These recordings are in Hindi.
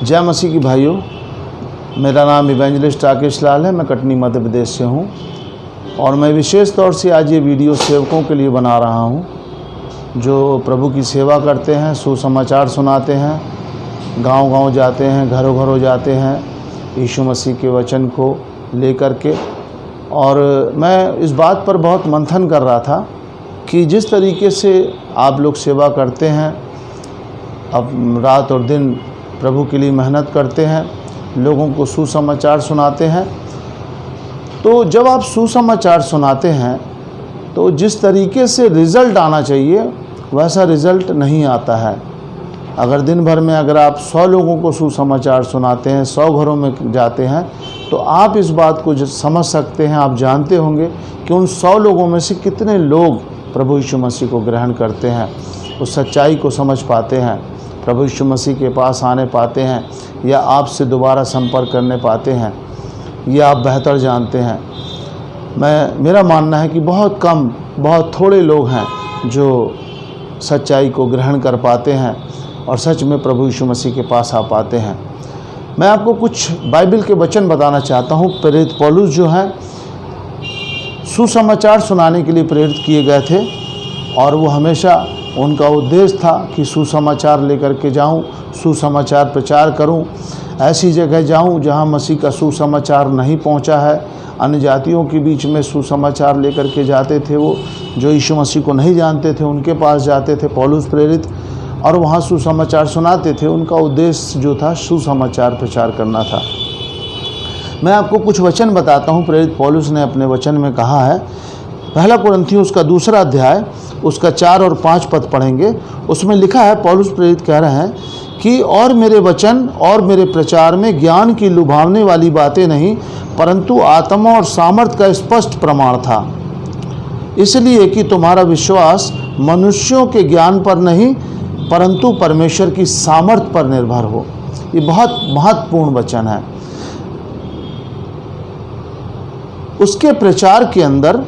जय मसीह की भाइयों, मेरा नाम इवेंजलिस्ट राकेश लाल है। मैं कटनी मध्य प्रदेश से हूँ और मैं विशेष तौर से आज ये वीडियो सेवकों के लिए बना रहा हूँ जो प्रभु की सेवा करते हैं, सुसमाचार सुनाते हैं, गांव-गांव जाते हैं, घरों-घरों जाते हैं यीशु मसीह के वचन को लेकर के। और मैं इस बात पर बहुत मंथन कर रहा था कि जिस तरीके से आप लोग सेवा करते हैं, अब रात और दिन प्रभु के लिए मेहनत करते हैं, लोगों को सुसमाचार सुनाते हैं, तो जब आप सुसमाचार सुनाते हैं तो जिस तरीके से रिज़ल्ट आना चाहिए वैसा रिज़ल्ट नहीं आता है। अगर दिन भर में अगर आप 100 लोगों को सुसमाचार सुनाते हैं, 100 घरों में जाते हैं, तो आप इस बात को समझ सकते हैं, आप जानते होंगे कि उन 100 लोगों में से कितने लोग प्रभु यीशु मसीह को ग्रहण करते हैं, उस सच्चाई को समझ पाते हैं, प्रभु यीशु मसीह के पास आने पाते हैं या आपसे दोबारा संपर्क करने पाते हैं, ये आप बेहतर जानते हैं। मेरा मानना है कि बहुत थोड़े लोग हैं जो सच्चाई को ग्रहण कर पाते हैं और सच में प्रभु यीशु मसीह के पास आ पाते हैं। मैं आपको कुछ बाइबल के वचन बताना चाहता हूँ। प्रेरित पौलुस जो हैं सुसमाचार सुनाने के लिए प्रेरित किए गए थे और वो हमेशा उनका उद्देश्य था कि सुसमाचार लेकर के जाऊं, सुसमाचार प्रचार करूं, ऐसी जगह जाऊं जहां मसीह का सुसमाचार नहीं पहुंचा है। अन्य जातियों के बीच में सुसमाचार लेकर के जाते थे, वो जो यीशु मसीह को नहीं जानते थे उनके पास जाते थे पौलुस प्रेरित, और वहां सुसमाचार सुनाते थे। उनका उद्देश्य जो था सुसमाचार प्रचार करना था। मैं आपको कुछ वचन बताता हूं। प्रेरित पौलुस ने अपने वचन में कहा है, पहला कुरिन्थियों उसका 2 अध्याय उसका 4 और 5 पद पढ़ेंगे। उसमें लिखा है, पौलुस प्रेरित कह रहे हैं कि और मेरे वचन और मेरे प्रचार में ज्ञान की लुभावने वाली बातें नहीं, परंतु आत्मा और सामर्थ का स्पष्ट प्रमाण था, इसलिए कि तुम्हारा विश्वास मनुष्यों के ज्ञान पर नहीं परंतु परमेश्वर की सामर्थ पर निर्भर हो। ये बहुत महत्वपूर्ण वचन है। उसके प्रचार के अंदर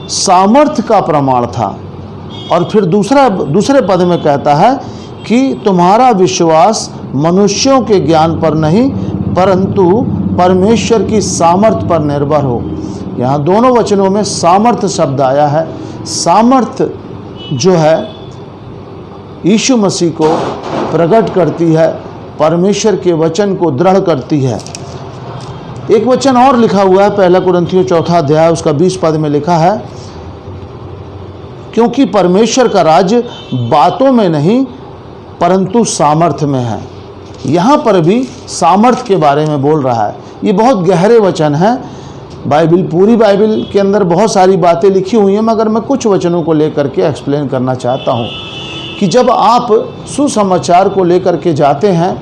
सामर्थ का प्रमाण था। और फिर दूसरे पद में कहता है कि तुम्हारा विश्वास मनुष्यों के ज्ञान पर नहीं परंतु परमेश्वर की सामर्थ पर निर्भर हो। यहाँ दोनों वचनों में सामर्थ शब्द आया है। सामर्थ जो है यीशु मसीह को प्रकट करती है, परमेश्वर के वचन को दृढ़ करती है। एक वचन और लिखा हुआ है, पहला कुरिन्थियों 4 अध्याय उसका 20 पद में लिखा है, क्योंकि परमेश्वर का राज्य बातों में नहीं परंतु सामर्थ्य में है। यहाँ पर भी सामर्थ्य के बारे में बोल रहा है। ये बहुत गहरे वचन हैं। पूरी बाइबल के अंदर बहुत सारी बातें लिखी हुई हैं, मगर मैं कुछ वचनों को लेकर के एक्सप्लेन करना चाहता हूँ कि जब आप सुसमाचार को लेकर के जाते हैं,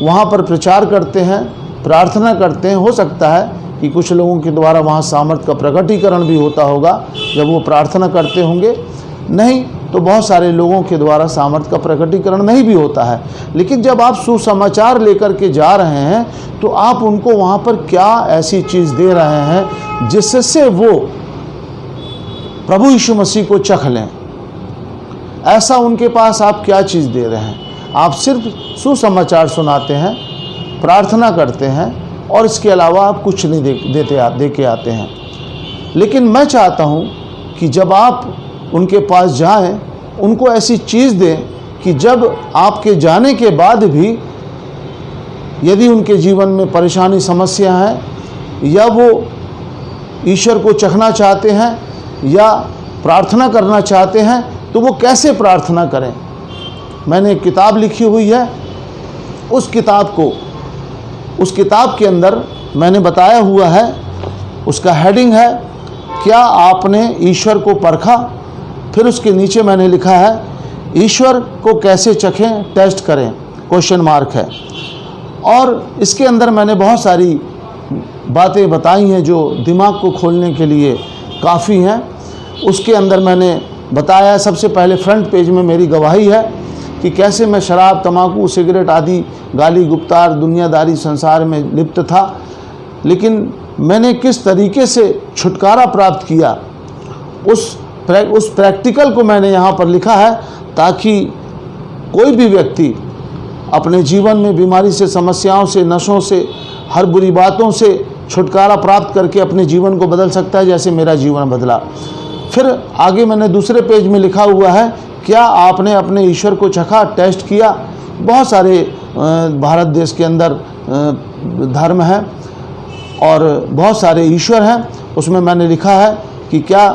वहाँ पर प्रचार करते हैं, प्रार्थना करते हैं, हो सकता है कि कुछ लोगों के द्वारा वहाँ सामर्थ का प्रकटीकरण भी होता होगा जब वो प्रार्थना करते होंगे, नहीं तो बहुत सारे लोगों के द्वारा सामर्थ का प्रकटीकरण नहीं भी होता है। लेकिन जब आप सुसमाचार लेकर के जा रहे हैं तो आप उनको वहाँ पर क्या ऐसी चीज़ दे रहे हैं जिससे वो प्रभु यीशु मसीह को चख लें। ऐसा उनके पास आप क्या चीज़ दे रहे हैं? आप सिर्फ सुसमाचार सुनाते हैं, प्रार्थना करते हैं और इसके अलावा आप कुछ नहीं दे के आते हैं। लेकिन मैं चाहता हूं कि जब आप उनके पास जाएं, उनको ऐसी चीज़ दें कि जब आपके जाने के बाद भी यदि उनके जीवन में परेशानी समस्या है या वो ईश्वर को चखना चाहते हैं या प्रार्थना करना चाहते हैं, तो वो कैसे प्रार्थना करें। मैंने एक किताब लिखी हुई है, उस किताब के अंदर मैंने बताया हुआ है, उसका हेडिंग है, क्या आपने ईश्वर को परखा। फिर उसके नीचे मैंने लिखा है, ईश्वर को कैसे चखें, टेस्ट करें, क्वेश्चन मार्क है। और इसके अंदर मैंने बहुत सारी बातें बताई हैं जो दिमाग को खोलने के लिए काफ़ी हैं। उसके अंदर मैंने बताया, सबसे पहले फ्रंट पेज में मेरी गवाही है कि कैसे मैं शराब, तंबाकू, सिगरेट आदि गाली गुप्तार दुनियादारी संसार में लिप्त था, लेकिन मैंने किस तरीके से छुटकारा प्राप्त किया, उस प्रैक्टिकल को मैंने यहाँ पर लिखा है ताकि कोई भी व्यक्ति अपने जीवन में बीमारी से, समस्याओं से, नशों से, हर बुरी बातों से छुटकारा प्राप्त करके अपने जीवन को बदल सकता है, जैसे मेरा जीवन बदला। फिर आगे मैंने दूसरे पेज में लिखा हुआ है, क्या आपने अपने ईश्वर को चखा, टेस्ट किया। बहुत सारे भारत देश के अंदर धर्म हैं और बहुत सारे ईश्वर हैं। उसमें मैंने लिखा है कि क्या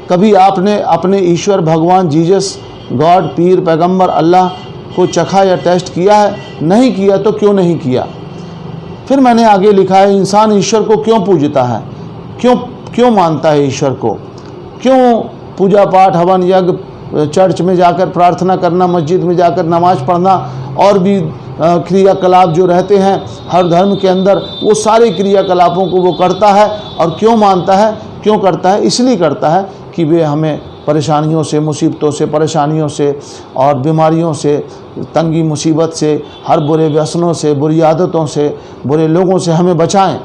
कभी आपने अपने ईश्वर, भगवान, जीसस, गॉड, पीर, पैगंबर, अल्लाह को चखा या टेस्ट किया है? नहीं किया तो क्यों नहीं किया? फिर मैंने आगे लिखा है, इंसान ईश्वर को क्यों पूजता है, क्यों मानता है ईश्वर को, क्यों पूजा पाठ, हवन, यज्ञ, चर्च में जाकर प्रार्थना करना, मस्जिद में जाकर नमाज पढ़ना और भी क्रियाकलाप जो रहते हैं हर धर्म के अंदर, वो सारे क्रियाकलापों को वो करता है। और क्यों मानता है, क्यों करता है? इसलिए करता है कि वे हमें परेशानियों से, मुसीबतों से, परेशानियों से और बीमारियों से, तंगी मुसीबत से, हर बुरे व्यसनों से, बुरी आदतों से, बुरे लोगों से हमें बचाएं।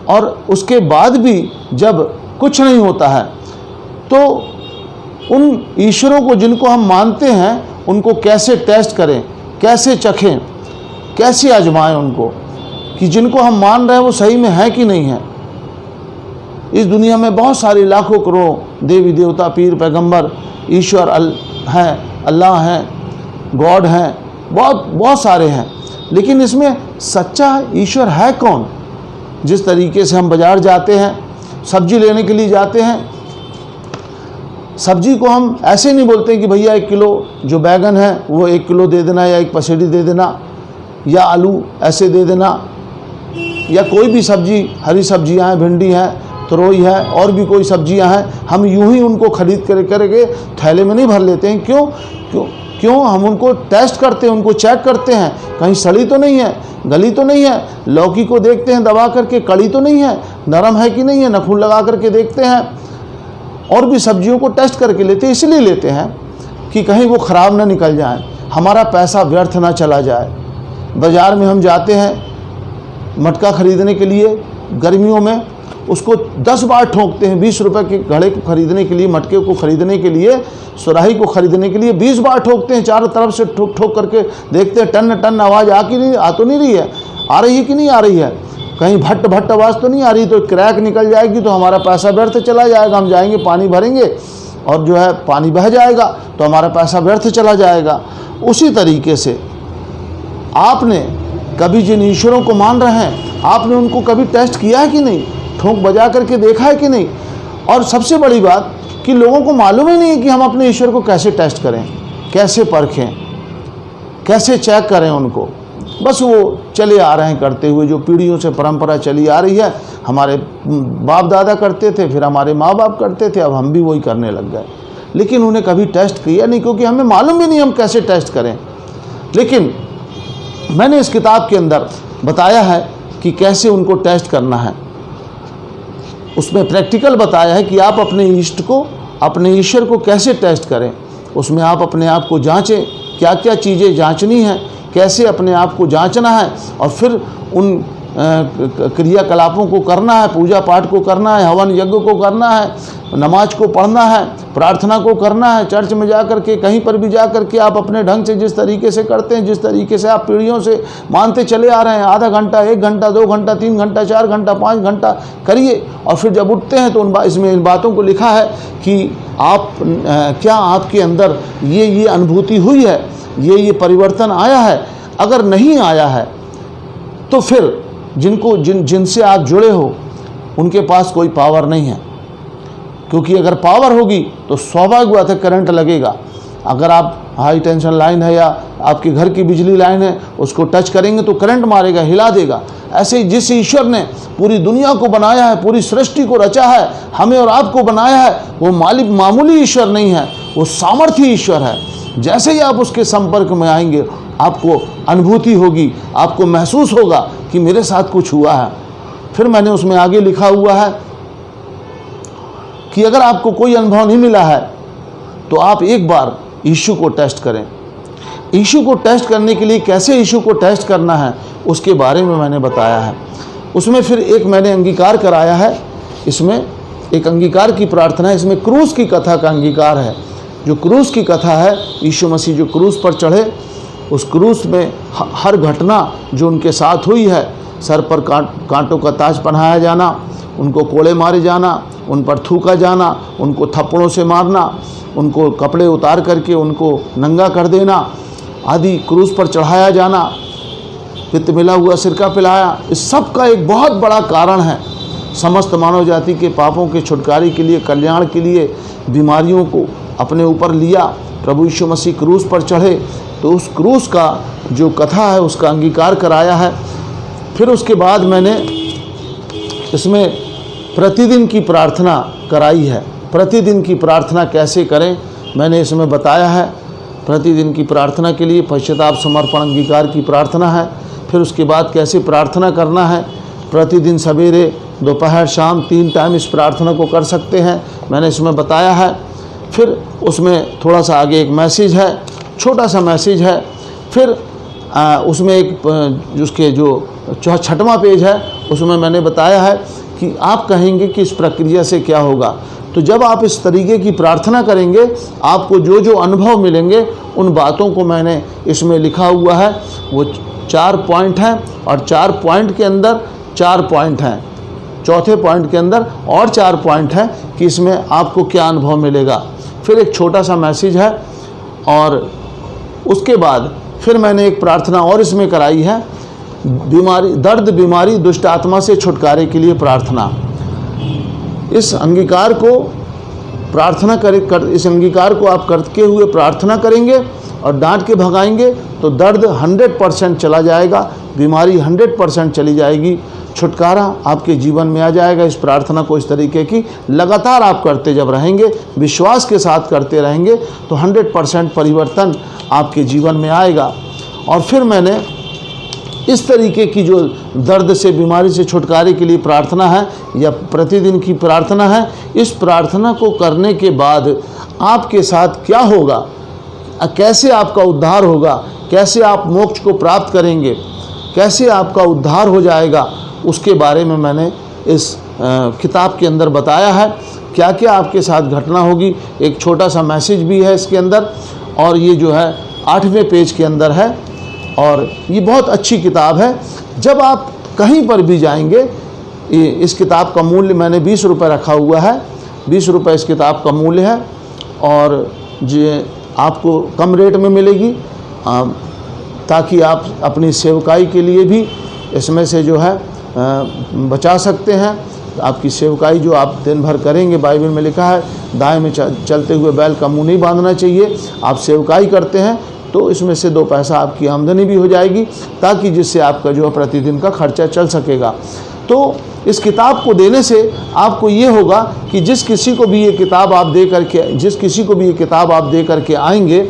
और उसके बाद भी जब कुछ नहीं होता है तो उन ईश्वरों को जिनको हम मानते हैं उनको कैसे टेस्ट करें, कैसे चखें, कैसे आजमाएं उनको कि जिनको हम मान रहे हैं वो सही में है कि नहीं है। इस दुनिया में बहुत सारे लाखों करोड़ देवी देवता, पीर, पैगंबर, ईश्वर हैं, अल्लाह हैं, गॉड हैं, बहुत सारे हैं, लेकिन इसमें सच्चा ईश्वर है कौन? जिस तरीके से हम बाज़ार जाते हैं, सब्जी लेने के लिए जाते हैं, सब्जी को हम ऐसे नहीं बोलते कि भैया 1 किलो जो बैगन है वो 1 किलो दे देना, या 1 पसेड़ी दे देना, या आलू ऐसे दे देना, या कोई भी सब्जी, हरी सब्जियां हैं, भिंडी है, तरोई है, और भी कोई सब्जियां हैं, हम यूं ही उनको खरीद करके थैले में नहीं भर लेते हैं। क्यों हम उनको टेस्ट करते हैं, उनको चेक करते हैं, कहीं सड़ी तो नहीं है, गली तो नहीं है। लौकी को देखते हैं दबा करके, कड़ी तो नहीं है, नरम है कि नहीं है, नखून लगा करके देखते हैं। और भी सब्जियों को टेस्ट करके लेते हैं, इसलिए लेते हैं कि कहीं वो ख़राब ना निकल जाए, हमारा पैसा व्यर्थ ना चला जाए। बाज़ार में हम जाते हैं मटका ख़रीदने के लिए, गर्मियों में उसको 10 बार ठोकते हैं। 20 रुपये के घड़े को ख़रीदने के लिए, मटके को ख़रीदने के लिए, सुराही को ख़रीदने के लिए 20 बार ठोकते हैं। चारों तरफ से ठोक ठोक करके देखते हैं टन टन आवाज़ आ तो नहीं रही है, आ रही है कि नहीं आ रही है, कहीं भट्ट भट्ट आवाज़ तो नहीं आ रही, तो क्रैक निकल जाएगी तो हमारा पैसा व्यर्थ चला जाएगा। हम जाएंगे, पानी भरेंगे और जो है पानी बह जाएगा तो हमारा पैसा व्यर्थ चला जाएगा। उसी तरीके से आपने कभी जिन ईश्वरों को मान रहे हैं, आपने उनको कभी टेस्ट किया है कि नहीं, ठोंक बजा करके देखा है कि नहीं। और सबसे बड़ी बात कि लोगों को मालूम ही नहीं है कि हम अपने ईश्वर को कैसे टेस्ट करें, कैसे परखें, कैसे चेक करें उनको। बस वो चले आ रहे हैं करते हुए, जो पीढ़ियों से परंपरा चली आ रही है। हमारे बाप दादा करते थे, फिर हमारे माँ बाप करते थे, अब हम भी वही करने लग गए। लेकिन उन्हें कभी टेस्ट किया नहीं, क्योंकि हमें मालूम भी नहीं हम कैसे टेस्ट करें। लेकिन मैंने इस किताब के अंदर बताया है कि कैसे उनको टेस्ट करना है। उसमें प्रैक्टिकल बताया है कि आप अपने इष्ट को, अपने ईश्वर को कैसे टेस्ट करें। उसमें आप अपने आप को जांचें, क्या क्या चीज़ें जांचनी हैं, कैसे अपने आप को जांचना है, और फिर उन क्रियाकलापों को करना है, पूजा पाठ को करना है, हवन यज्ञ को करना है, नमाज को पढ़ना है, प्रार्थना को करना है। चर्च में जा कर के, कहीं पर भी जा कर के आप अपने ढंग से जिस तरीके से करते हैं, जिस तरीके से आप पीढ़ियों से मानते चले आ रहे हैं, आधा घंटा, 1 घंटा, 2 घंटा, 3 घंटा, 4 घंटा, 5 घंटा करिए। और फिर जब उठते हैं तो इसमें इन बातों को लिखा है कि आप क्या आपके अंदर ये अनुभूति हुई है, ये परिवर्तन आया है। अगर नहीं आया है तो फिर जिनसे आप जुड़े हो उनके पास कोई पावर नहीं है, क्योंकि अगर पावर होगी तो स्वाभाविक बात है करंट लगेगा। अगर आप हाई टेंशन लाइन है या आपके घर की बिजली लाइन है, उसको टच करेंगे तो करंट मारेगा, हिला देगा। ऐसे ही जिस ईश्वर ने पूरी दुनिया को बनाया है, पूरी सृष्टि को रचा है, हमें और आपको बनाया है, वो मामूली ईश्वर नहीं है, वो सामर्थ्य ईश्वर है। जैसे ही आप उसके संपर्क में आएंगे, आपको अनुभूति होगी, आपको महसूस होगा कि मेरे साथ कुछ हुआ है। फिर मैंने उसमें आगे लिखा हुआ है कि अगर आपको कोई अनुभव नहीं मिला है तो आप एक बार यीशु को टेस्ट करें। यीशु को टेस्ट करने के लिए कैसे यीशु को टेस्ट करना है उसके बारे में मैंने बताया है। उसमें फिर एक मैंने अंगीकार कराया है, इसमें एक अंगीकार की प्रार्थना है, इसमें क्रूस की कथा का अंगीकार है। जो क्रूस की कथा है, यीशु मसीह जो क्रूस पर चढ़े, उस क्रूस में हर घटना जो उनके साथ हुई है, सर पर कांटों का ताज पहनाया जाना, उनको कोड़े मारे जाना, उन पर थूका जाना, उनको थप्पड़ों से मारना, उनको कपड़े उतार करके उनको नंगा कर देना आदि, क्रूस पर चढ़ाया जाना, पित्त मिला हुआ सिरका पिलाया, इस सब का एक बहुत बड़ा कारण है समस्त मानव जाति के पापों के छुटकारे के लिए, कल्याण के लिए बीमारियों को अपने ऊपर लिया। प्रभु यीशु मसीह क्रूस पर चढ़े तो उस क्रूस का जो कथा है उसका अंगीकार कराया है। फिर उसके बाद मैंने इसमें प्रतिदिन की प्रार्थना कराई है। प्रतिदिन की प्रार्थना कैसे करें मैंने इसमें बताया है। प्रतिदिन की प्रार्थना के लिए पश्चाताप, समर्पण, अंगीकार की प्रार्थना है। फिर उसके बाद कैसे प्रार्थना करना है, प्रतिदिन सवेरे, दोपहर, शाम 3 टाइम इस प्रार्थना को कर सकते हैं, मैंने इसमें बताया है। फिर उसमें थोड़ा सा आगे एक मैसेज है, छोटा सा मैसेज है। फिर उसमें एक उसके जो 6वां पेज है उसमें मैंने बताया है कि आप कहेंगे कि इस प्रक्रिया से क्या होगा। तो जब आप इस तरीके की प्रार्थना करेंगे आपको जो जो अनुभव मिलेंगे उन बातों को मैंने इसमें लिखा हुआ है। वो 4 पॉइंट हैं और 4 पॉइंट के अंदर 4 पॉइंट हैं, चौथे पॉइंट के अंदर और 4 पॉइंट हैं कि इसमें आपको क्या अनुभव मिलेगा। फिर एक छोटा सा मैसेज है और उसके बाद फिर मैंने एक प्रार्थना और इसमें कराई है, बीमारी, दर्द, बीमारी, दुष्ट आत्मा से छुटकारे के लिए प्रार्थना। इस अंगीकार को प्रार्थना इस अंगीकार को आप करते हुए प्रार्थना करेंगे और डांट के भगाएंगे तो दर्द 100% चला जाएगा, बीमारी 100% चली जाएगी, छुटकारा आपके जीवन में आ जाएगा। इस प्रार्थना को इस तरीके की लगातार आप करते जब रहेंगे, विश्वास के साथ करते रहेंगे तो 100% परिवर्तन आपके जीवन में आएगा। और फिर मैंने इस तरीके की जो दर्द से, बीमारी से छुटकारे के लिए प्रार्थना है या प्रतिदिन की प्रार्थना है, इस प्रार्थना को करने के बाद आपके साथ क्या होगा, कैसे आपका उद्धार होगा, कैसे आप मोक्ष को प्राप्त करेंगे, कैसे आपका उद्धार हो जाएगा, उसके बारे में मैंने इस किताब के अंदर बताया है। क्या क्या आपके साथ घटना होगी, एक छोटा सा मैसेज भी है इसके अंदर और ये जो है 8वें पेज के अंदर है और ये बहुत अच्छी किताब है। जब आप कहीं पर भी जाएंगे, इस किताब का मूल्य मैंने 20 रुपये रखा हुआ है, 20 रुपये इस किताब का मूल्य है और ये आपको कम रेट में मिलेगी ताकि आप अपनी सेवकाई के लिए भी इसमें से जो है बचा सकते हैं। आपकी सेवकाई जो आप दिन भर करेंगे, बाइबल में लिखा है दाएं में चलते हुए बैल का मुंह नहीं बांधना चाहिए। आप सेवकाई करते हैं तो इसमें से 2 पैसा आपकी आमदनी भी हो जाएगी ताकि जिससे आपका जो है प्रतिदिन का खर्चा चल सकेगा। तो इस किताब को देने से आपको ये होगा कि जिस किसी को भी ये किताब आप दे करके आएंगे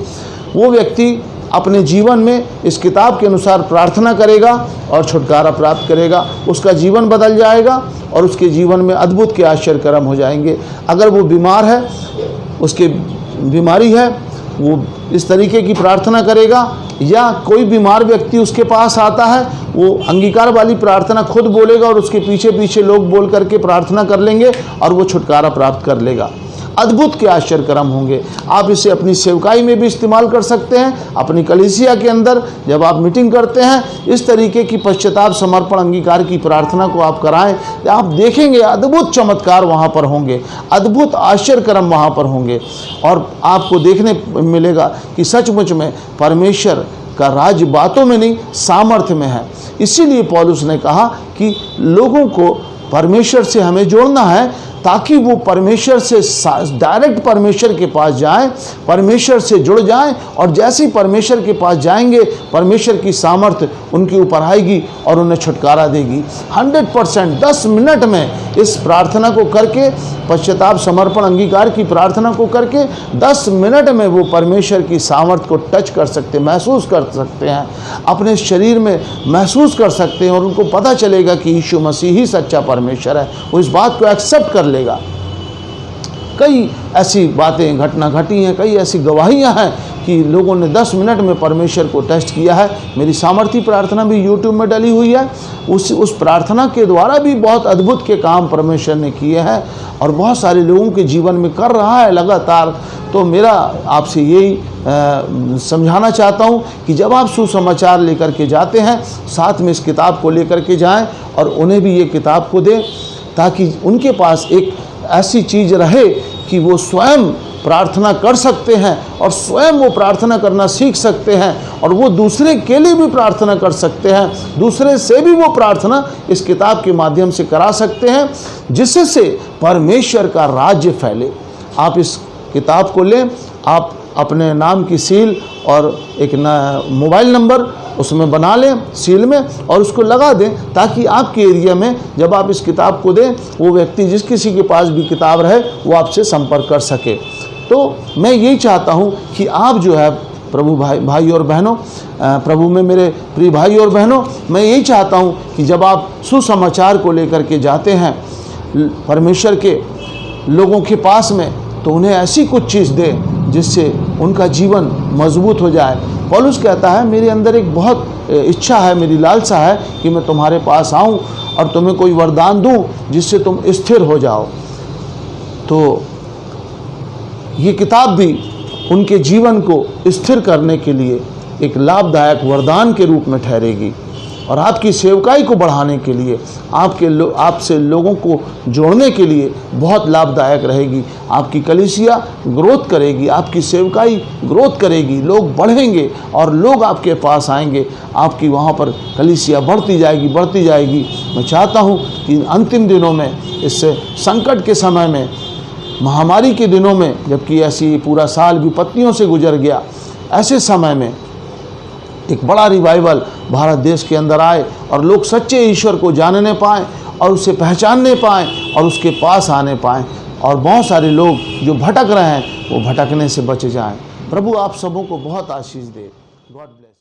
वो व्यक्ति अपने जीवन में इस किताब के अनुसार प्रार्थना करेगा और छुटकारा प्राप्त करेगा, उसका जीवन बदल जाएगा और उसके जीवन में अद्भुत के आश्चर्य कर्म हो जाएंगे। अगर वो बीमार है, उसकी बीमारी है, वो इस तरीके की प्रार्थना करेगा या कोई बीमार व्यक्ति उसके पास आता है, वो अंगीकार वाली प्रार्थना खुद बोलेगा और उसके पीछे पीछे लोग बोल करके प्रार्थना कर लेंगे और वो छुटकारा प्राप्त कर लेगा। अद्भुत के आश्चर्य कर्म होंगे। आप इसे अपनी सेवकाई में भी इस्तेमाल कर सकते हैं, अपनी कलीसिया के अंदर जब आप मीटिंग करते हैं इस तरीके की पश्चाताप, समर्पण, अंगीकार की प्रार्थना को आप कराएं, आप देखेंगे अद्भुत चमत्कार वहाँ पर होंगे, अद्भुत आश्चर्य कर्म वहाँ पर होंगे और आपको देखने मिलेगा कि सचमुच में परमेश्वर का राज बातों में नहीं सामर्थ्य में है। इसीलिए पौलुस ने कहा कि लोगों को परमेश्वर से हमें जोड़ना है ताकि वो परमेश्वर से डायरेक्ट परमेश्वर के पास जाएं, परमेश्वर से जुड़ जाएं और जैसे ही परमेश्वर के पास जाएंगे परमेश्वर की सामर्थ्य उनके ऊपर आएगी और उन्हें छुटकारा देगी। 100% 10 मिनट में इस प्रार्थना को करके, पश्चाताप, समर्पण, अंगीकार की प्रार्थना को करके 10 मिनट में वो परमेश्वर की सामर्थ्य को टच कर सकते हैं, महसूस कर सकते हैं, अपने शरीर में महसूस कर सकते हैं और उनको पता चलेगा कि यीशु मसीह ही सच्चा परमेश्वर है। वो इस बात को एक्सेप्ट कर लेगा। कई ऐसी बातें घटना घटी हैं, कई ऐसी गवाहियां हैं कि लोगों ने 10 मिनट में परमेश्वर को टेस्ट किया है। मेरी सामर्थी प्रार्थना भी यूट्यूब में डली हुई है, उस प्रार्थना के द्वारा भी बहुत अद्भुत के काम परमेश्वर ने किए हैं और बहुत सारे लोगों के जीवन में कर रहा है लगातार। तो मेरा आपसे यही समझाना चाहता हूँ कि जब आप सुसमाचार लेकर के जाते हैं, साथ में इस किताब को लेकर के जाएं और उन्हें भी ये किताब को दें, ताकि उनके पास एक ऐसी चीज़ रहे कि वो स्वयं प्रार्थना कर सकते हैं और स्वयं वो प्रार्थना करना सीख सकते हैं, और वो दूसरे के लिए भी प्रार्थना कर सकते हैं, दूसरे से भी वो प्रार्थना इस किताब के माध्यम से करा सकते हैं, जिससे परमेश्वर का राज्य फैले। आप इस किताब को लें, आप अपने नाम की सील और एक मोबाइल नंबर उसमें बना लें सील में और उसको लगा दें, ताकि आपके एरिया में जब आप इस किताब को दें, वो व्यक्ति जिस किसी के पास भी किताब रहे वो आपसे संपर्क कर सके। तो मैं यही चाहता हूँ कि आप जो है प्रभु भाई और बहनों, प्रभु में मेरे प्रिय भाई और बहनों, मैं यही चाहता हूँ कि जब आप सुसमाचार को लेकर के जाते हैं परमेश्वर के लोगों के पास में, तो उन्हें ऐसी कुछ चीज़ दे जिससे उनका जीवन मजबूत हो जाए। पौलुस कहता है, मेरे अंदर एक बहुत इच्छा है, मेरी लालसा है कि मैं तुम्हारे पास आऊँ और तुम्हें कोई वरदान दूँ जिससे तुम स्थिर हो जाओ। तो ये किताब भी उनके जीवन को स्थिर करने के लिए एक लाभदायक वरदान के रूप में ठहरेगी, और आपकी सेवकाई को बढ़ाने के लिए, आपसे लोगों को जोड़ने के लिए बहुत लाभदायक रहेगी। आपकी कलीसिया ग्रोथ करेगी, आपकी सेवकाई ग्रोथ करेगी, लोग बढ़ेंगे और लोग आपके पास आएंगे, आपकी वहाँ पर कलीसिया बढ़ती जाएगी। मैं चाहता हूँ कि अंतिम दिनों में, इस संकट के समय में, महामारी के दिनों में, जबकि ऐसी पूरा साल विपत्तियों से गुजर गया, ऐसे समय में एक बड़ा रिवाइवल भारत देश के अंदर आए और लोग सच्चे ईश्वर को जानने पाएँ और उसे पहचानने पाएँ और उसके पास आने पाएँ, और बहुत सारे लोग जो भटक रहे हैं वो भटकने से बच जाएं। प्रभु आप सबों को बहुत आशीष दे। God bless.